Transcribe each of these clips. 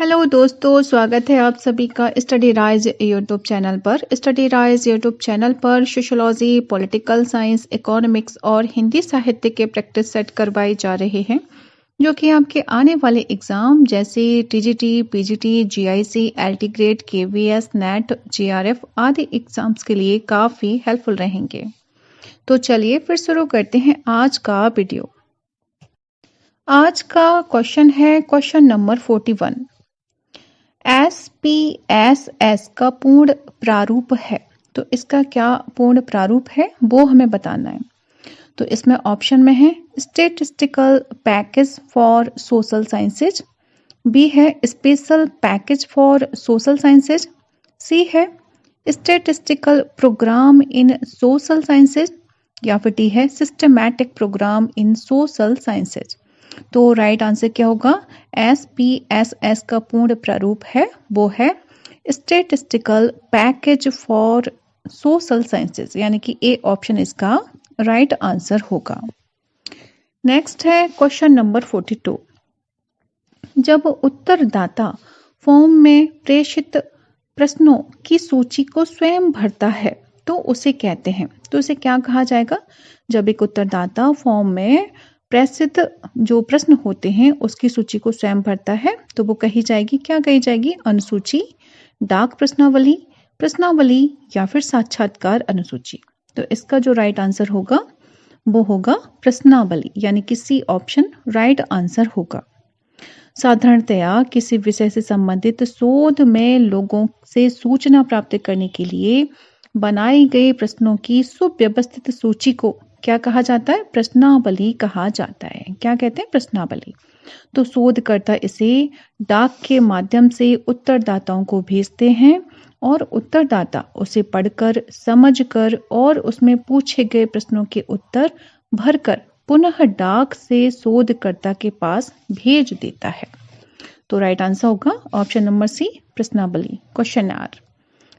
Hello दोस्तों, स्वागत है आप सभी का स्टडी राइज यूट्यूब चैनल पर। स्टडी राइज यूट्यूब चैनल पर सोशियोलॉजी, पॉलिटिकल साइंस, इकोनॉमिक्स और हिंदी साहित्य के प्रैक्टिस सेट करवाए जा रहे हैं, जो कि आपके आने वाले एग्जाम जैसे TGT, PGT, GIC, LT grade, KVS, net, JRF आदि एग्जाम्स के लिए काफी हेल्पफुल रहेंगे। तो चलिए फिर शुरू करते हैं आज का वीडियो। आज का क्वेश्चन है क्वेश्चन नंबर 41। SPSS का पूर्ण प्रारूप है, तो इसका क्या पूर्ण प्रारूप है वो हमें बताना है। तो इसमें ऑप्शन में है statistical package for social sciences, B है special package for social sciences, C है statistical program in social sciences, या फिर डी है systematic program in social sciences. तो राइट आंसर क्या होगा? SPSS का पूर्ण प्रारूप है वो है statistical package for social sciences, यानी कि ए ऑप्शन इसका राइट आंसर होगा। नेक्स्ट है क्वेश्चन नंबर 42। जब उत्तरदाता फॉर्म में प्रेषित प्रश्नों की सूची को स्वयं भरता है तो उसे कहते हैं, तो उसे क्या कहा जाएगा? जब एक उत्तरदाता फॉर्म में प्रेषित जो प्रश्न होते हैं उसकी सूची को स्वयं भरता है तो वो कही जाएगी, क्या कही जाएगी? अनुसूची, डाक प्रश्नावली, प्रश्नावली या फिर साक्षात्कार अनुसूची। तो इसका जो राइट आंसर होगा वो होगा प्रश्नावली, यानी कि सी ऑप्शन राइट आंसर होगा। साधारणतया किसी विषय से संबंधित शोध में लोगों से सूचना प्राप्त करने के लिए बनाई गई प्रश्नों की सुव्यवस्थित सूची को क्या कहा जाता है? प्रश्नावली कहा जाता है। क्या कहते हैं? प्रश्नावली। तो शोधकर्ता इसे डाक के माध्यम से उत्तरदाताओं को भेजते हैं और उत्तरदाता उसे पढ़कर, समझकर और उसमें पूछे गए प्रश्नों के उत्तर भरकर पुनः डाक से शोधकर्ता के पास भेज देता है। तो राइट आंसर होगा ऑप्शन नंबर सी, प्रश्नावली, क्वेश्चन आर।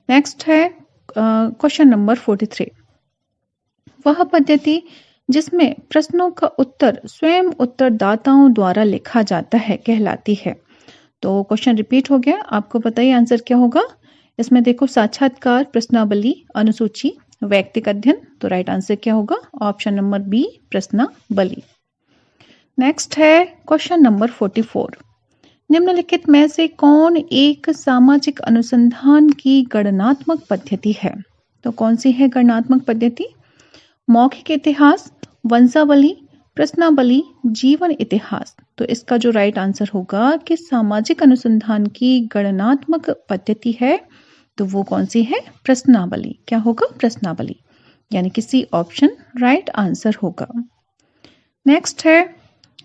नेक्स्ट है क्वेश्चन नंबर 43। वह पद्धति जिसमें प्रश्नों का उत्तर स्वयं उत्तरदाताओं द्वारा लिखा जाता है कहलाती है। तो क्वेश्चन रिपीट हो गया, आपको बताइए आंसर क्या होगा। इसमें देखो साक्षात्कार, प्रश्नावली, अनुसूची, वैयक्तिक अध्ययन। तो राइट आंसर क्या होगा? ऑप्शन नंबर बी, प्रश्नावली। नेक्स्ट है क्वेश्चन नंबर 44। निम्नलिखित में से कौन एक सामाजिक अनुसंधान की गणनात्मक पद्धति है? तो कौन सी है गणनात्मक पद्धति? मौखिक इतिहास, वंशावली, प्रश्नावली, जीवन इतिहास। तो इसका जो राइट आंसर होगा कि सामाजिक अनुसंधान की गणनात्मक पद्धति है तो वो कौन सी है? प्रश्नावली। क्या होगा? प्रश्नावली, यानी कि सी ऑप्शन राइट आंसर होगा। नेक्स्ट है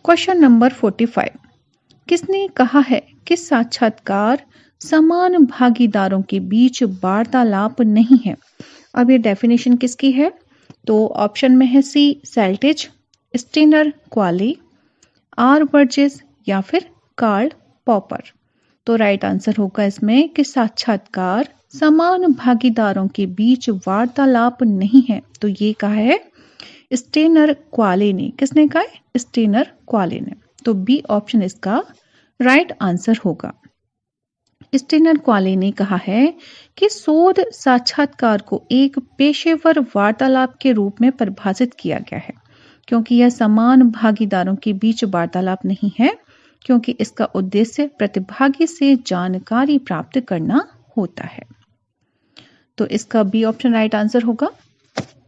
क्वेश्चन नंबर 45। किसने कहा है कि साक्षात्कार समान भागीदारों के बीच वार्तालाप नहीं है? अब ये डेफिनेशन किसकी है? तो ऑप्शन में है सी, सेल्टिज, स्टीनर क्वाली, आर बर्जेस या फिर कार्ल पॉपर। तो राइट आंसर होगा इसमें कि साक्षात्कार समान भागीदारों के बीच वार्तालाप नहीं है। तो ये कहा है स्टीनर क्वाले ने। किसने कहा है? स्टीनर क्वाले ने। तो बी ऑप्शन इसका राइट आंसर होगा। स्टीनर क्वाले ने कहा है कि शोध साक्षात्कार को एक पेशेवर वार्तालाप के रूप में परिभाषित किया गया है क्योंकि यह समान भागीदारों के बीच वार्तालाप नहीं है, क्योंकि इसका उद्देश्य प्रतिभागी से जानकारी प्राप्त करना होता है। तो इसका बी ऑप्शन राइट आंसर होगा।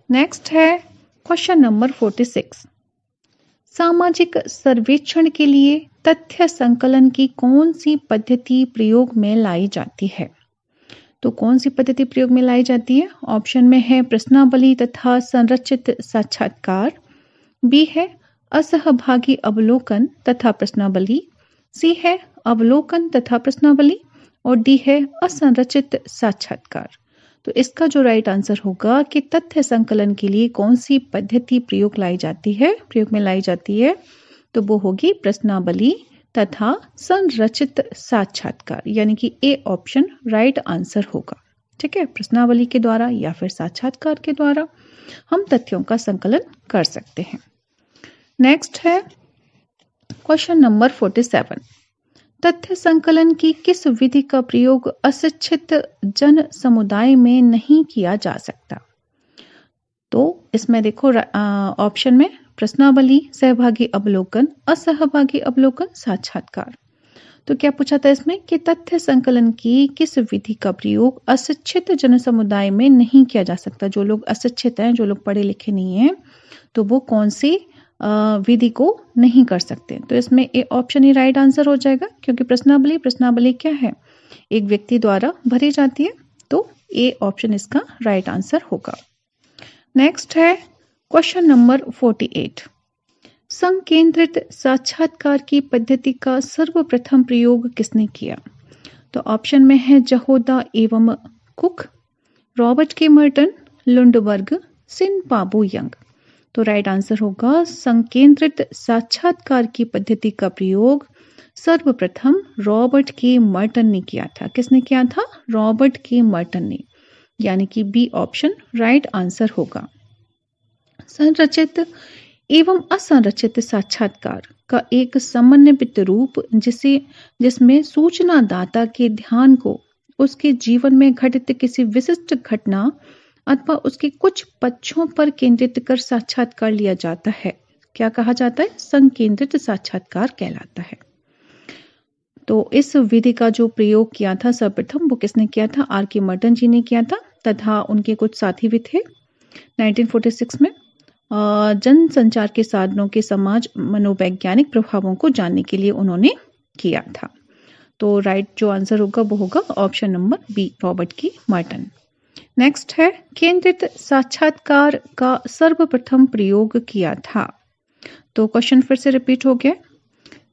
नेक्स्ट है क्वेश्चन नंबर 46। सामाजिक सर्वेक्षण के लिए तथ्य संकलन की कौन सी पद्धति प्रयोग में लाई जाती है? तो कौन सी पद्धति प्रयोग में लाई जाती है? ऑप्शन में है प्रश्नावली तथा संरचित साक्षात्कार, बी है असहभागी अवलोकन तथा प्रश्नावली, सी है अवलोकन तथा प्रश्नावली और डी है असंरचित साक्षात्कार। तो इसका जो राइट आंसर होगा कि तथ्य संकलन के लिए कौन सी पद्धति प्रयोग में लाई जाती है तो वो होगी प्रश्नावली तथा संरचित साक्षात्कार, यानी कि ए ऑप्शन राइट आंसर होगा। ठीक है, प्रश्नावली के द्वारा या फिर साक्षात्कार के द्वारा हम तथ्यों का संकलन कर सकते हैं। नेक्स्ट है क्वेश्चन नंबर 47। तथ्य संकलन की किस विधि का प्रयोग अशिक्षित जन समुदाय में नहीं किया जा सकता? तो इसमें देखो ऑप्शन में प्रश्नावली, सहभागी अवलोकन, असहभागी अवलोकन, साक्षात्कार। तो क्या पूछा था इसमें कि तथ्य संकलन की किस विधि का प्रयोग अशिक्षित जन समुदाय में नहीं किया जा सकता? जो लोग अशिक्षित हैं, जो लोग पढ़े लिखे नहीं हैं, तो वो कौन सी विधि को नहीं कर सकते? तो इसमें A option he right answer हो जाएगा, क्योंकि प्रश्नावली क्या है? एक व्यक्ति द्वारा भरी जाती है, तो ए ऑप्शन इसका राइट आंसर होगा। नेक्स्ट है क्वेश्चन नंबर 48। संकेंद्रित साक्षात्कार की पद्धति का सर्वप्रथम प्रयोग किसने किया? तो ऑप्शन में है जहोदा एवं कुक, रॉबर्ट के मर्टन, लुंडबर्ग, सिन पाबू यंग। तो राइट आंसर होगा संकेंद्रित साक्षात्कार की पद्धति का प्रयोग सर्वप्रथम रॉबर्ट के मर्टन ने किया था। किसने किया था? रॉबर्ट के मर्टन ने, यानी कि बी ऑप्शन राइट आंसर होगा। संरचित एवं असंरचित साक्षात्कार का एक समन्वित रूप जिसमें सूचनादाता के ध्यान को उसके जीवन में घटित किसी विशिष्ट घटना अथवा उसके कुछ पक्षों पर केंद्रित कर साक्षात्कार लिया जाता है, क्या कहा जाता है? संकेंद्रित साक्षात्कार कहलाता है। तो इस विधि का जो प्रयोग किया था सर्वप्रथम, वो किसने किया था? आर के मर्टन जी ने किया था, तथा उनके कुछ साथी भी थे। 1946 में जनसंचार के साधनों के समाज मनोवैज्ञानिक प्रभावों को जानने के लिए उन्होंने किया था। तो राइट जो आंसर होगा वो होगा ऑप्शन नंबर बी, रॉबर्ट की मर्टन। नेक्स्ट है केंद्रित साक्षात्कार का सर्वप्रथम प्रयोग किया था। तो क्वेश्चन फिर से रिपीट हो गया,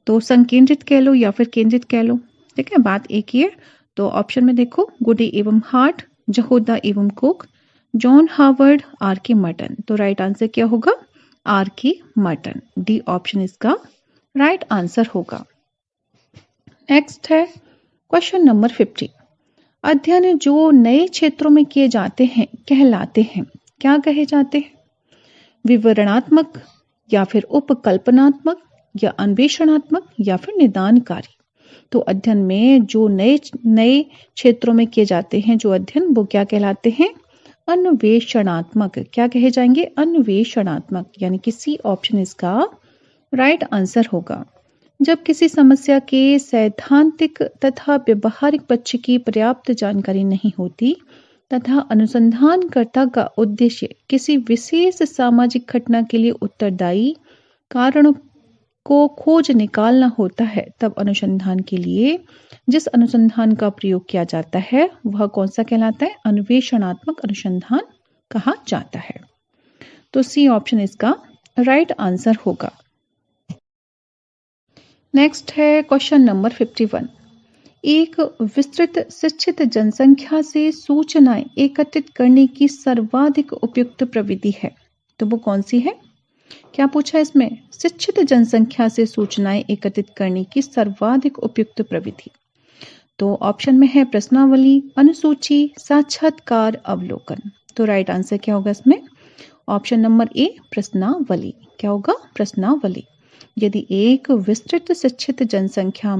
तो संकेंद्रित कह लो या फिर केंद्रित कह लो, ठीक है, बात एक ही है। तो ऑप्शन में देखो गुडी एवं हार्ट, जहोदा एवं कुक, जॉन हार्वर्ड, आर के मर्टन। तो राइट आंसर क्या होगा? आर के मर्टन, डी ऑप्शन इसका राइट आंसर होगा। नेक्स्ट है क्वेश्चन नंबर 50। अध्ययन जो नए क्षेत्रों में किए जाते हैं कहलाते हैं, क्या कहे जाते हैं? विवरणात्मक या फिर उपकल्पनात्मक या अन्वेषणात्मक या फिर निदानकारी। तो अध्ययन में जो नए क्षेत्रों में किए जाते हैं जो अध्ययन, वो क्या कहलाते हैं? अन्वेषणात्मक। क्या कहे जाएंगे? अन्वेषणात्मक, यानी कि सी ऑप्शन इसका राइट आंसर होगा। जब किसी समस्या के सैद्धांतिक तथा व्यवहारिक पक्ष की पर्याप्त जानकारी नहीं होती तथा अनुसंधानकर्ता का उद्देश्य किसी विशेष सामाजिक घटना के लिए उत्तरदायी कारण को खोज निकालना होता है, तब अनुसंधान के लिए जिस अनुसंधान का प्रयोग किया जाता है वह कौन सा कहलाता है? अन्वेषणात्मक अनुसंधान कहा जाता है। तो सी ऑप्शन इसका राइट आंसर होगा। नेक्स्ट है क्वेश्चन नंबर 51। एक विस्तृत शिक्षित जनसंख्या से सूचनाएं एकत्रित करने की सर्वाधिक उपयुक्त प्रविधि है, तो वो कौन सी है? क्या पूछा इसमें? शिक्षित जनसंख्या से सूचनाएं एकत्रित करने की सर्वाधिक उपयुक्त प्रविधि। तो ऑप्शन में है प्रश्नावली, अनुसूची, साक्षात्कार, अवलोकन। तो राइट आंसर क्या होगा इसमें? ऑप्शन नंबर ए, प्रश्नावली। क्या होगा? प्रश्नावली। यदि एक विस्तृत शिक्षित जनसंख्या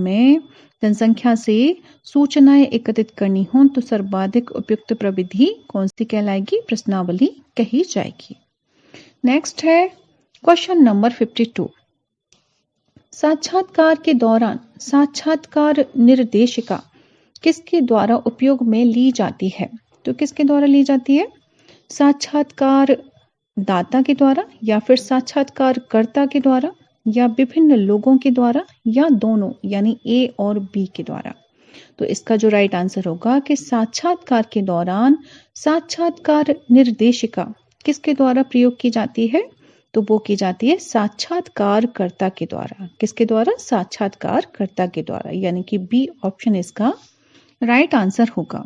से सूचनाएं एकत्रित करनी हो तो सर्वाधिक उपयुक्त प्रविधि कौन सी कहलाएगी? प्रश्नावली कही जाएगी। नेक्स्ट है क्वेश्चन नंबर 52। साक्षात्कार के दौरान साक्षात्कार निर्देशिका किसके द्वारा उपयोग में ली जाती है? तो किसके द्वारा ली जाती है? साक्षात्कार दाता के द्वारा या फिर साक्षात्कारकर्ता के द्वारा या विभिन्न लोगों के द्वारा या दोनों, यानी ए और बी के द्वारा। तो इसका जो राइट आंसर होगा कि साक्षात्कार के दौरान साक्षात्कार निर्देशिका किसके द्वारा प्रयोग की जाती है? तो वो की जाती है साक्षात्कारकर्ता के द्वारा। किसके द्वारा? साक्षात्कारकर्ता के द्वारा, यानी कि बी ऑप्शन इसका राइट आंसर होगा।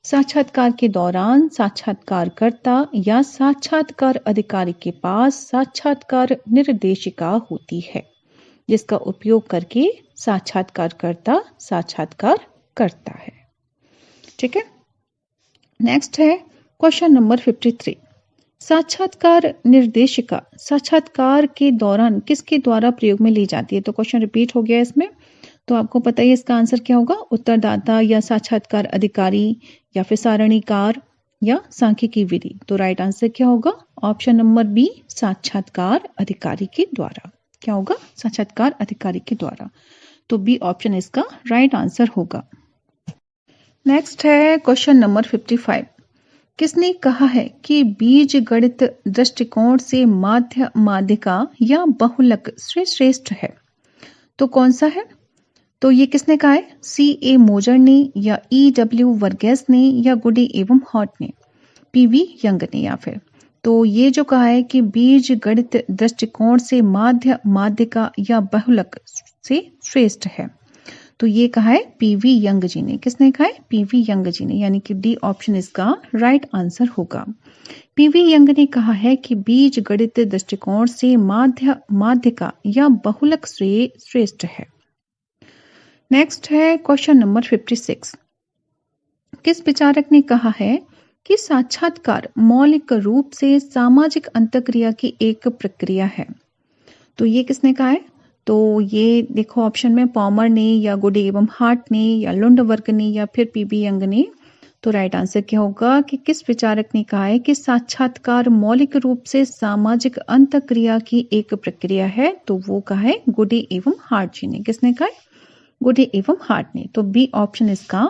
साक्षात्कार के दौरान साक्षात्कारकर्ता या साक्षात्कार अधिकारी के पास साक्षात्कार निर्देशिका होती है जिसका उपयोग करके साक्षात्कारकर्ता साक्षात्कार करता है। ठीक है, नेक्स्ट है क्वेश्चन नंबर 53। साक्षात्कार निर्देशिका साक्षात्कार के दौरान किसके द्वारा प्रयोग में ली जाती है? तो क्वेश्चन रिपीट हो गया इसमें। तो आपको पता ही इसका आंसर क्या होगा, उत्तरदाता या साक्षात्कार अधिकारी या फिर सारणीकार या सांख्यिकी विधि। तो राइट आंसर क्या होगा, ऑप्शन नंबर बी, साक्षात्कार अधिकारी के द्वारा। क्या होगा, साक्षात्कार अधिकारी के द्वारा। तो बी ऑप्शन इसका राइट आंसर होगा। नेक्स्ट है क्वेश्चन नंबर 55। किसने कहा है कि बीज गणित दृष्टिकोण से माध्य माध्यिका या बहुलक श्रेष्ठ है? तो कौन सा है? तो ये किसने कहा है, C.A. मोजर ने या E.W. वर्गेस ने या गुडी एवं हॉट ने, P.V. यंग ने या फिर। तो ये जो कहा है कि बीज गणित दृष्टिकोण से माध्य माध्यिका या बहुलक से श्रेष्ठ है, तो ये कहा है P.V. यंग जी ने। किसने कहा है, P.V. यंग जी ने, यानी कि डी ऑप्शन इसका राइट आंसर होगा। P.V. यंग ने कहा है कि बीज गणित दृष्टिकोण से माध्य माध्यिका या बहुलक श्रेष्ठ है। नेक्स्ट है क्वेश्चन नंबर 56। किस विचारक ने कहा है कि साक्षात्कार मौलिक रूप से सामाजिक अंतःक्रिया की एक प्रक्रिया है? तो ये किसने कहा है? तो ये देखो ऑप्शन में पॉमर ने या गुडी एवं हार्ट ने या लुंडवर्ग ने या फिर P.B. यंग ने। तो राइट आंसर क्या होगा कि किस विचारक ने कहा है कि साक्षात्कार मौलिक रूप से सामाजिक अंतःक्रिया की एक प्रक्रिया है? तो वो कहा है गुडी एवं हार्ट जी ने। किसने कहा है, गुडी एवं हार्ट ने। तो बी ऑप्शन इसका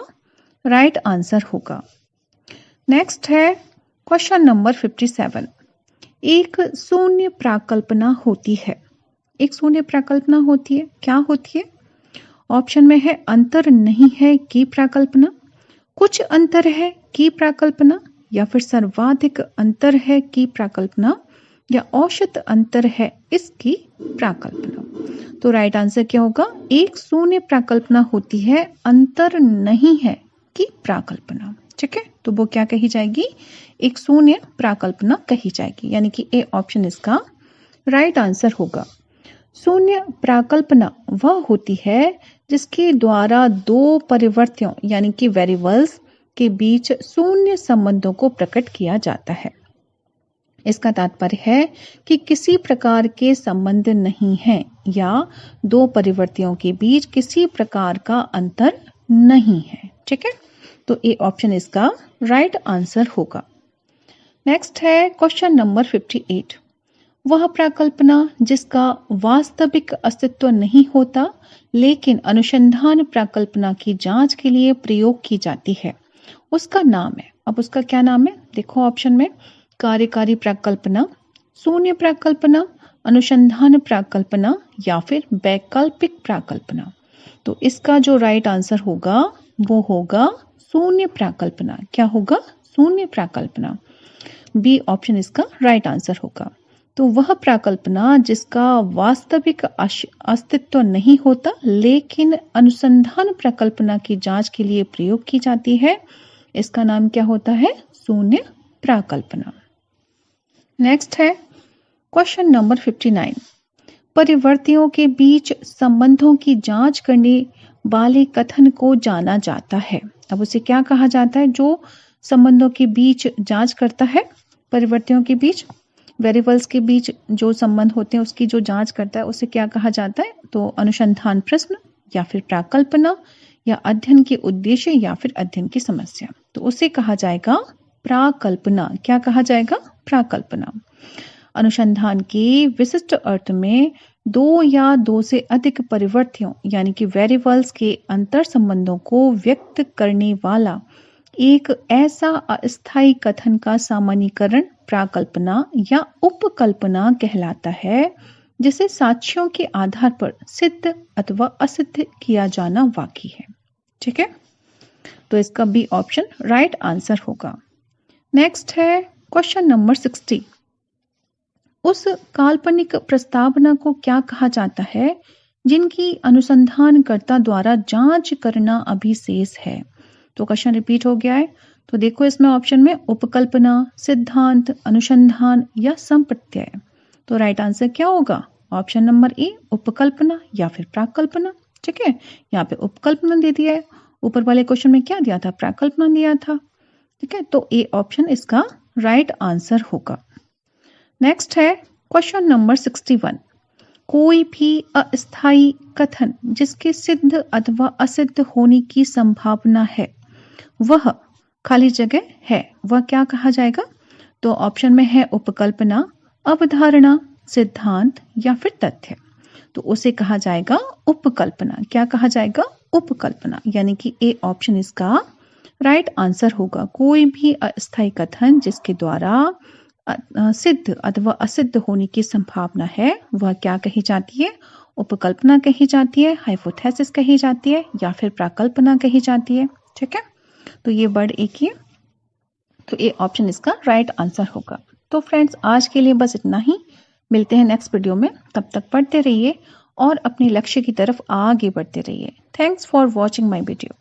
राइट आंसर होगा। नेक्स्ट है क्वेश्चन नंबर 57। एक शून्य प्राकल्पना होती है। एक शून्य प्राकल्पना होती है, क्या होती है? ऑप्शन में है अंतर नहीं है की प्राकल्पना, कुछ अंतर है की प्राकल्पना, या फिर सर्वाधिक अंतर है की प्राकल्पना, या औसत अंतर है इसकी प्राकल्पना। तो राइट आंसर क्या होगा, एक शून्य प्राकल्पना होती है, अंतर नहीं है की प्राकल्पना। ठीक है, तो वो क्या कही जाएगी, एक शून्य प्राकल्पना कही जाएगी, यानी कि ए ऑप्शन इसका राइट आंसर होगा। शून्य प्राकल्पना वह होती है जिसके द्वारा दो परिवर्तियों यानी कि वेरिएबल्स के बीच शून्य संबंधों को प्रकट किया जाता है। इसका तात्पर्य है कि किसी प्रकार के संबंध नहीं है या दो परिवर्तियों के बीच किसी प्रकार का अंतर नहीं है। ठीक है, तो ए ऑप्शन इसका राइट आंसर होगा। नेक्स्ट है क्वेश्चन नंबर 58। वह प्राकल्पना जिसका वास्तविक अस्तित्व नहीं होता लेकिन अनुसंधान प्राकल्पना की जांच के लिए प्रयोग की जाती है, उसका नाम है। अब उसका क्या नाम है, देखो ऑप्शन में कार्यकारी प्राकल्पना, शून्य प्राकल्पना, अनुसंधान प्राकल्पना या फिर वैकल्पिक प्राकल्पना। तो इसका जो राइट आंसर होगा वो होगा शून्य प्राकल्पना। क्या होगा, शून्य प्राकल्पना। बी ऑप्शन इसका राइट आंसर होगा। तो वह प्राकल्पना जिसका वास्तविक अस्तित्व नहीं होता लेकिन अनुसंधान प्राकल्पना की जांच के लिए प्रयोग की जाती है, इसका नाम क्या होता है, शून्य प्राकल्पना। नेक्स्ट है क्वेश्चन नंबर 59। परिवर्तियों के बीच संबंधों की जांच करने वाले कथन को जाना जाता है। अब उसे क्या कहा जाता है, जो संबंधों के बीच जांच करता है, परिवर्तियों के बीच, वेरिएबल्स के बीच जो संबंध होते हैं उसकी जो जांच करता है, उसे क्या कहा जाता है? तो अनुसंधान प्रश्न या फिर प्राकल्पना या अध्ययन के उद्देश्य या फिर अध्ययन की समस्या। तो उसे कहा जाएगा प्राकल्पना। क्या कहा जाएगा, प्राकल्पना। अनुसंधान के विशिष्ट अर्थ में दो या दो से अधिक परिवर्तियों यानी कि वेरिएबल्स के अंतर संबंधों को व्यक्त करने वाला एक ऐसा अस्थायी कथन का सामान्यीकरण प्राकल्पना या उपकल्पना कहलाता है जिसे साक्ष्यों के आधार पर सिद्ध अथवा असिद्ध किया जाना बाकी है। ठीक है, तो इसका बी ऑप्शन राइट आंसर होगा। नेक्स्ट है क्वेश्चन नंबर 60। उस काल्पनिक प्रस्तावना को क्या कहा जाता है जिनकी अनुसंधानकर्ता द्वारा जांच करना अभी शेष है? तो क्वेश्चन रिपीट हो गया है। तो देखो इसमें ऑप्शन में उपकल्पना, सिद्धांत, अनुसंधान या संप्रत्यय। तो राइट आंसर क्या होगा, ऑप्शन नंबर ए, उपकल्पना या फिर प्राकल्पना। ठीक है, यहाँ पे उपकल्पना दे दिया है, ऊपर वाले क्वेश्चन में क्या दिया था, प्राकल्पना दिया था। ठीक है, तो ए ऑप्शन इसका राइट आंसर होगा। नेक्स्ट है क्वेश्चन नंबर 61। कोई भी अस्थायी कथन जिसके सिद्ध अथवा असिद्ध होने की संभावना है वह खाली जगह है, वह क्या कहा जाएगा? तो ऑप्शन में है उपकल्पना, अवधारणा, सिद्धांत या फिर तथ्य। तो उसे कहा जाएगा उपकल्पना। क्या कहा जाएगा? उपकल्पना। यानी कि ए ऑप्शन इसका राइट आंसर होगा। कोई भी अस्थायी कथन जिसके द्वारा सिद्ध अथवा असिद्ध होने की संभावना है वह क्या कही जाती है? उपकल्पना कही जाती है, हाइपोथेसिस कही जाती है या फिर प्राकल्पना कही जाती है। ठीक है, तो ये वर्ड एक ही है, तो ए ऑप्शन इसका राइट आंसर होगा। तो फ्रेंड्स आज के लिए बस इतना ही, मिलते हैं नेक्स्ट वीडियो में। तब तक पढ़ते रहिए और अपने लक्ष्य की तरफ आगे बढ़ते रहिए। Thanks for watching my video.